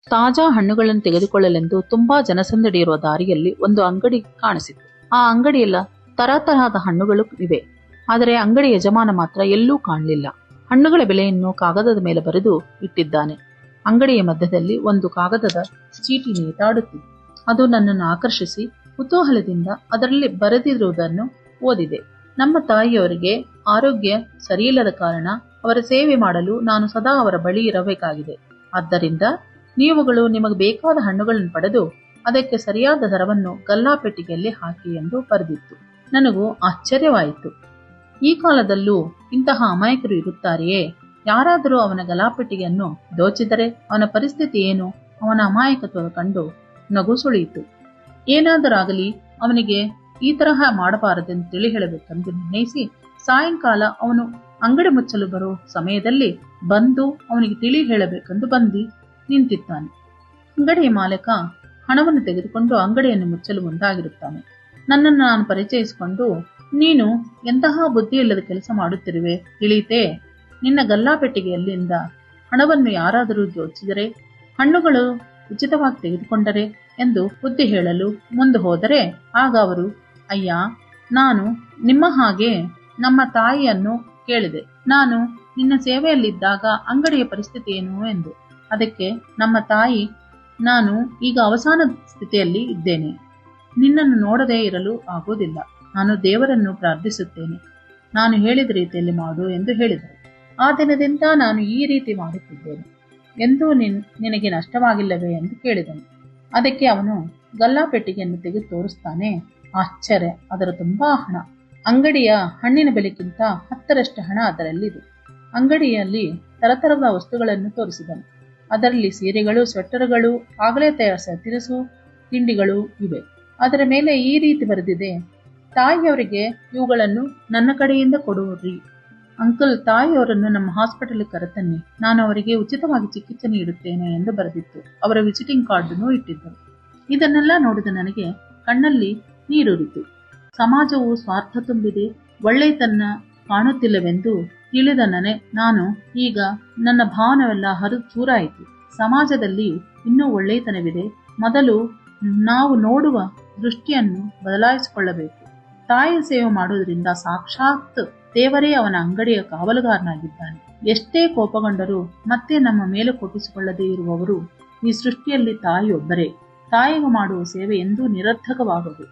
ತಾಜಾ ಹಣ್ಣುಗಳನ್ನು ತೆಗೆದುಕೊಳ್ಳಲೆಂದು ತುಂಬಾ ಜನಸಂದಣಿ ಇರುವ ದಾರಿಯಲ್ಲಿ ಒಂದು ಅಂಗಡಿ ಕಾಣಿಸಿತು. ಆ ಅಂಗಡಿಯೆಲ್ಲ ತರತರಹದ ಹಣ್ಣುಗಳು ಇವೆ. ಆದರೆ ಅಂಗಡಿ ಯಜಮಾನ ಮಾತ್ರ ಎಲ್ಲೂ ಕಾಣಲಿಲ್ಲ. ಹಣ್ಣುಗಳ ಬೆಲೆಯನ್ನು ಕಾಗದದ ಮೇಲೆ ಬರೆದು ಇಟ್ಟಿದ್ದಾನೆ. ಅಂಗಡಿಯ ಮಧ್ಯದಲ್ಲಿ ಒಂದು ಕಾಗದದ ಚೀಟಿ ನೇತಾಡುತ್ತಿದೆ. ಅದು ನನ್ನನ್ನು ಆಕರ್ಷಿಸಿ ಕುತೂಹಲದಿಂದ ಅದರಲ್ಲಿ ಬರೆದಿರುವುದನ್ನು ಓದಿದೆ. ನಮ್ಮ ತಾಯಿಯವರಿಗೆ ಆರೋಗ್ಯ ಸರಿಯಿಲ್ಲದ ಕಾರಣ ಅವರ ಸೇವೆ ಮಾಡಲು ನಾನು ಸದಾ ಅವರ ಬಳಿ ಇರಬೇಕಾಗಿದೆ. ಆದ್ದರಿಂದ ನೀವುಗಳು ನಿಮಗೆ ಬೇಕಾದ ಹಣ್ಣುಗಳನ್ನು ಪಡೆದು ಅದಕ್ಕೆ ಸರಿಯಾದ ದರವನ್ನು ಗಲ್ಲಾಪೆಟ್ಟಿಗೆಯಲ್ಲಿ ಹಾಕಿ ಎಂದು ಬರೆದಿತ್ತು. ನನಗೂ ಆಶ್ಚರ್ಯವಾಯಿತು. ಈ ಕಾಲದಲ್ಲೂ ಇಂತಹ ಅಮಾಯಕರು ಇರುತ್ತಾರೆಯೇ? ಯಾರಾದರೂ ಅವನ ಗಲಾಪೆಟ್ಟಿಗೆಯನ್ನು ದೋಚಿದರೆ ಅವನ ಪರಿಸ್ಥಿತಿ ಏನು? ಅವನ ಅಮಾಯಕತ್ವ ಕಂಡು ನಗು ಸುಳಿಯಿತು. ಏನಾದರಾಗಲಿ ಅವನಿಗೆ ಈ ತರಹ ಮಾಡಬಾರದೆಂದು ತಿಳಿ ಹೇಳಬೇಕೆಂದು ನಿರ್ಣಯಿಸಿ ಸಾಯಂಕಾಲ ಅವನು ಅಂಗಡಿ ಮುಚ್ಚಲು ಬರೋ ಸಮಯದಲ್ಲಿ ಬಂದು ಅವನಿಗೆ ತಿಳಿ ಹೇಳಬೇಕೆಂದು ಬಂದು ನಿಂತಿದ್ದಾನೆ. ಅಂಗಡಿಯ ಮಾಲೀಕ ಹಣವನ್ನು ತೆಗೆದುಕೊಂಡು ಅಂಗಡಿಯನ್ನು ಮುಚ್ಚಲು ಮುಂದಾಗಿರುತ್ತಾನೆ. ನನ್ನನ್ನು ನಾನು ಪರಿಚಯಿಸಿಕೊಂಡು, ನೀನು ಎಂತಹ ಬುದ್ಧಿಯಿಲ್ಲದ ಕೆಲಸ ಮಾಡುತ್ತಿರುವೆ ತಿಳಿಯಿತೇ? ನಿನ್ನ ಗಲ್ಲಾಪೆಟ್ಟಿಗೆಯಲ್ಲಿಂದ ಹಣವನ್ನು ಯಾರಾದರೂ ದೋಚಿದರೆ, ಹಣ್ಣುಗಳು ಉಚಿತವಾಗಿ ತೆಗೆದುಕೊಂಡರೆ ಎಂದು ಬುದ್ಧಿ ಹೇಳಲು ಮುಂದೆ ಹೋದರೆ, ಆಗ ಅವರು, ಅಯ್ಯ, ನಾನು ನಿಮ್ಮ ಹಾಗೆ ನಮ್ಮ ತಾಯಿಯನ್ನು ಕೇಳಿದೆ. ನಾನು ನಿನ್ನ ಸೇವೆಯಲ್ಲಿದ್ದಾಗ ಅಂಗಡಿಯ ಪರಿಸ್ಥಿತಿ ಏನು ಎಂದು. ಅದಕ್ಕೆ ನಮ್ಮ ತಾಯಿ, ನಾನು ಈಗ ಅವಸಾನ ಸ್ಥಿತಿಯಲ್ಲಿ ಇದ್ದೇನೆ. ನಿನ್ನನ್ನು ನೋಡದೇ ಇರಲು ಆಗುವುದಿಲ್ಲ. ನಾನು ದೇವರನ್ನು ಪ್ರಾರ್ಥಿಸುತ್ತೇನೆ. ನಾನು ಹೇಳಿದ ರೀತಿಯಲ್ಲಿ ಮಾಡು ಎಂದು ಹೇಳಿದರು. ಆ ದಿನದಿಂದ ನಾನು ಈ ರೀತಿ ಮಾಡುತ್ತಿದ್ದೇನೆ. ಎಂದೂ ನಿನಗೆ ನಷ್ಟವಾಗಿಲ್ಲವೇ ಎಂದು ಕೇಳಿದನು. ಅದಕ್ಕೆ ಅವನು ಗಲ್ಲಾಪೆಟ್ಟಿಗೆಯನ್ನು ತೆಗೆದು ತೋರಿಸ್ತಾನೆ. ಆಶ್ಚರ್ಯ, ಅದರ ತುಂಬಾ ಹಣ. ಅಂಗಡಿಯ ಹಣ್ಣಿನ ಬೆಲೆಗಿಂತ 10ರಷ್ಟು ಹಣ ಅದರಲ್ಲಿದೆ. ಅಂಗಡಿಯಲ್ಲಿ ತರತರದ ವಸ್ತುಗಳನ್ನು ತೋರಿಸಿದನು. ಅದರಲ್ಲಿ ಸೀರೆಗಳು, ಸ್ವೆಟರ್ಗಳು, ಆಗಲೇ ತಯಾರಿಸಿದ ತಿನಿಸು ತಿಂಡಿಗಳು ಇವೆ. ಅದರ ಮೇಲೆ ಈ ರೀತಿ ಬರೆದಿದೆ: ತಾಯಿಯವರಿಗೆ ಇವುಗಳನ್ನು ನನ್ನ ಕಡೆಯಿಂದ ಕೊಡುವ್ರಿ. ಅಂಕಲ್, ತಾಯಿಯವರನ್ನು ನಮ್ಮ ಹಾಸ್ಪಿಟಲ್ ಕರೆತನ್ನಿ, ನಾನು ಅವರಿಗೆ ಉಚಿತವಾಗಿ ಚಿಕಿತ್ಸೆ ನೀಡುತ್ತೇನೆ ಎಂದು ಬರೆದಿತ್ತು. ಅವರ ವಿಸಿಟಿಂಗ್ ಕಾರ್ಡನ್ನು ಇಟ್ಟಿದ್ದರು. ಇದನ್ನೆಲ್ಲ ನೋಡಿದ ನನಗೆ ಕಣ್ಣಲ್ಲಿ ನೀರೂರಿತು. ಸಮಾಜವು ಸ್ವಾರ್ಥ ತುಂಬಿದೆ, ಒಳ್ಳೆತನ ಕಾಣುತ್ತಿಲ್ಲವೆಂದು ತಿಳಿದ ನಾನು ಈಗ ನನ್ನ ಭಾವನೆಲ್ಲ ಚೂರಾಯಿತು. ಸಮಾಜದಲ್ಲಿ ಇನ್ನೂ ಒಳ್ಳೆತನವಿದೆ. ಮೊದಲು ನಾವು ನೋಡುವ ದೃಷ್ಟಿಯನ್ನು ಬದಲಾಯಿಸಿಕೊಳ್ಳಬೇಕು. ತಾಯಿಯ ಸೇವೆ ಮಾಡುವುದರಿಂದ ಸಾಕ್ಷಾತ್ ದೇವರೇ ಅವನ ಅಂಗಡಿಯ ಕಾವಲುಗಾರನಾಗಿದ್ದಾನೆ. ಎಷ್ಟೇ ಕೋಪಗೊಂಡರೂ ಮತ್ತೆ ನಮ್ಮ ಮೇಲೆ ಕೋಪಿಸಿಕೊಳ್ಳದೇ ಇರುವವರು ಈ ಸೃಷ್ಟಿಯಲ್ಲಿ ತಾಯಿಯೊಬ್ಬರೇ. ತಾಯಿಗೆ ಮಾಡುವ ಸೇವೆ ಎಂದೂ ನಿರರ್ಥಕವಾಗದು.